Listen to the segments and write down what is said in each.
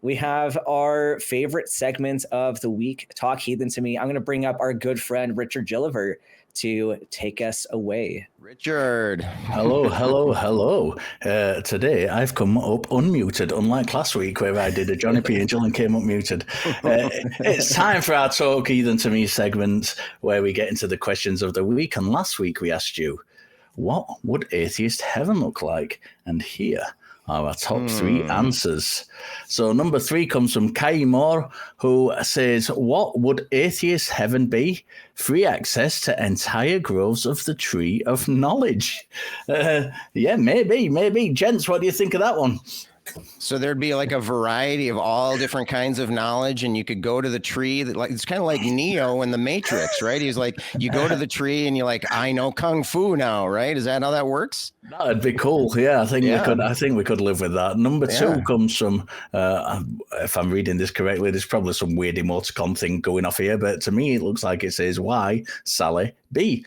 we have our favorite segments of the week, Talk Heathen to Me. I'm going to bring up our good friend, Richard Gilliver, to take us away. Richard. Hello. Today I've come up unmuted, unlike last week where I did a Johnny P. Angel and came up muted. It's time for our Talk Heathen to Me segment where we get into the questions of the week. And last week we asked you, what would atheist heaven look like? And here are our top three answers. So number 3 comes from Kai Moore, who says, what would atheist heaven be? Free access to entire groves of the tree of knowledge. Maybe. Gents, what do you think of that one? So there'd be like a variety of all different kinds of knowledge, and you could go to the tree. It's kind of like Neo in the Matrix, right? He's like, you go to the tree and you're like, I know Kung Fu now, right? Is that how that works? That'd be cool. Yeah, I think we could live with that. Number 2 comes from, if I'm reading this correctly, there's probably some weird emoticon thing going off here, but to me it looks like it says Y, Sally, B.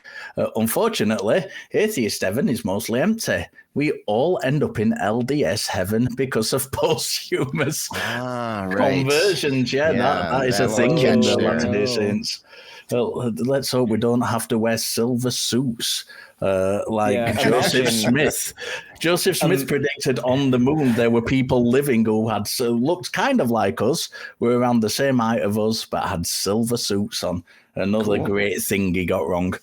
Unfortunately, atheist heaven is mostly empty. We all end up in LDS heaven because of posthumous conversions. That is a thing in the Latter-day Saints. Well, let's hope we don't have to wear silver suits Joseph Smith. Joseph Smith predicted on the moon there were people living who had looked kind of like us, were around the same height of us, but had silver suits on. Another great thing he got wrong.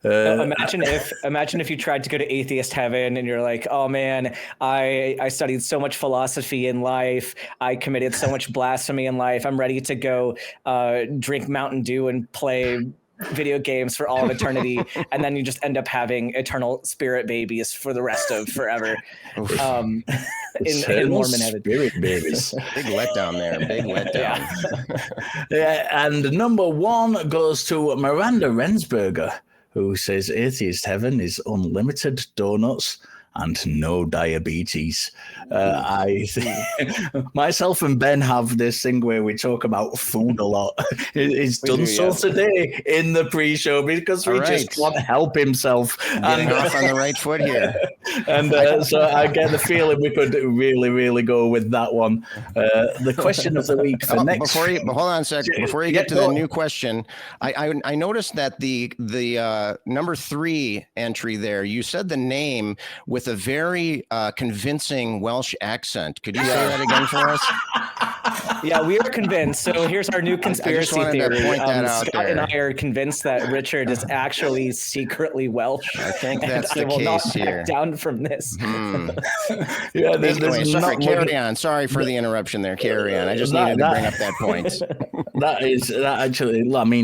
Imagine if you tried to go to atheist heaven and you're like, oh man, I studied so much philosophy in life. I committed so much blasphemy in life. I'm ready to go drink Mountain Dew and play video games for all of eternity. And then you just end up having eternal spirit babies for the rest of forever. In Mormon heaven. Spirit babies. Big letdown there. Big letdown. And number 1 goes to Miranda Rensberger, who says atheist heaven is unlimited donuts and no diabetes. I think myself and Ben have this thing where we talk about food a lot. He's done so today in the pre-show because we just can't help himself. Getting off on the right foot here. And so I get the feeling we could really, really go with that one. The question of the week for next. Hold on a second. Before you get to the new question, I noticed that the number 3 entry there, you said the name with a very convincing Welsh accent. Could you say that again for us? Yeah, we are convinced. So here's our new conspiracy theory. Scott and I are convinced that Richard is actually secretly Welsh. I think that's the case here. Back down from this. Carry on. Sorry for the interruption there. Carry on. I just needed to bring up that point.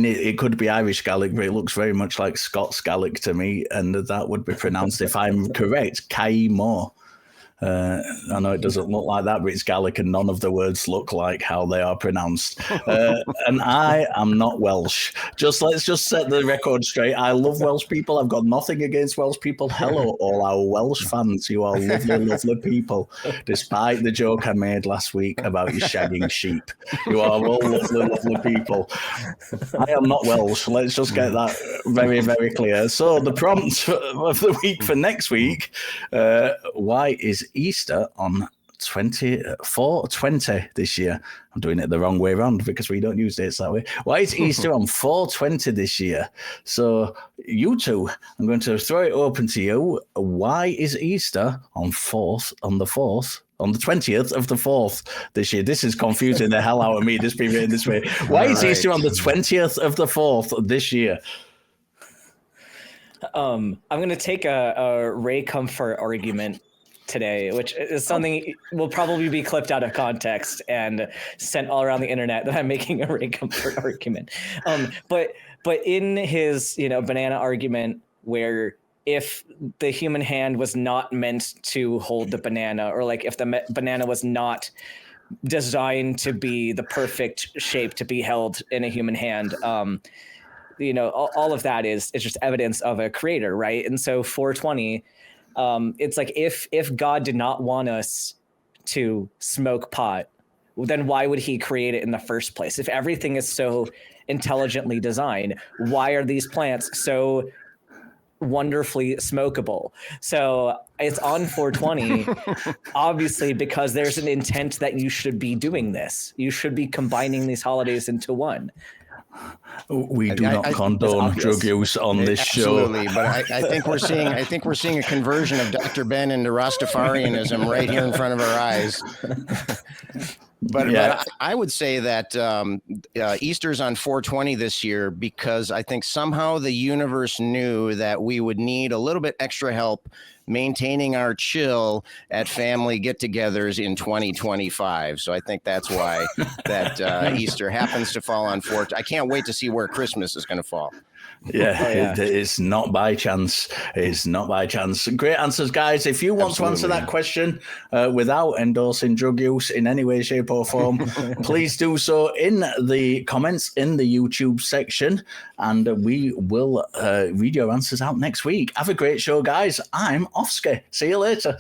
It could be Irish Gaelic, but it looks very much like Scots Gaelic to me, and that would be pronounced, if I'm correct, Kai Moore. I know it doesn't look like that, but it's Gaelic and none of the words look like how they are pronounced. And I am not Welsh. Let's just set the record straight. I love Welsh people. I've got nothing against Welsh people. Hello, all our Welsh fans. You are lovely, lovely people. Despite the joke I made last week about you shagging sheep. You are all lovely, lovely people. I am not Welsh. Let's just get that very, very clear. So the prompt of the week for next week, why is Easter on 4/20 this year? I'm doing it the wrong way around because we don't use dates that way. Why is Easter on 4/20 this year? So you two, I'm going to throw it open to you. Why is Easter on the 20th of the 4th this year? This is confusing the hell out of me, this being written this way. Why is Easter on the 20th of the 4th this year? I'm going to take a Ray Comfort argument today, which is something will probably be clipped out of context and sent all around the internet that I'm making a Ray Comfort argument. But in his, banana argument, where if the human hand was not meant to hold the banana, or like if the banana was not designed to be the perfect shape to be held in a human hand, all of that is just evidence of a creator, right? And so 420, it's like if God did not want us to smoke pot, then why would he create it in the first place? If everything is so intelligently designed, why are these plants so wonderfully smokable. So it's on 420, obviously, because there's an intent that you should be doing this. You should be combining these holidays into one. We do not condone drug use on this show. Absolutely, but I think we're seeing a conversion of Dr. Ben into Rastafarianism right here in front of our eyes. But I would say that Easter's on 420 this year because I think somehow the universe knew that we would need a little bit extra help maintaining our chill at family get-togethers in 2025. So I think that's why that Easter happens to fall on 420. I can't wait to see where Christmas is going to fall. Yeah, it's not by chance. It's not by chance. Great answers, guys. If you want to answer that question without endorsing drug use in any way, shape, or form, please do so in the comments in the YouTube section, and we will read your answers out next week. Have a great show, guys. I'm Ofsky. See you later.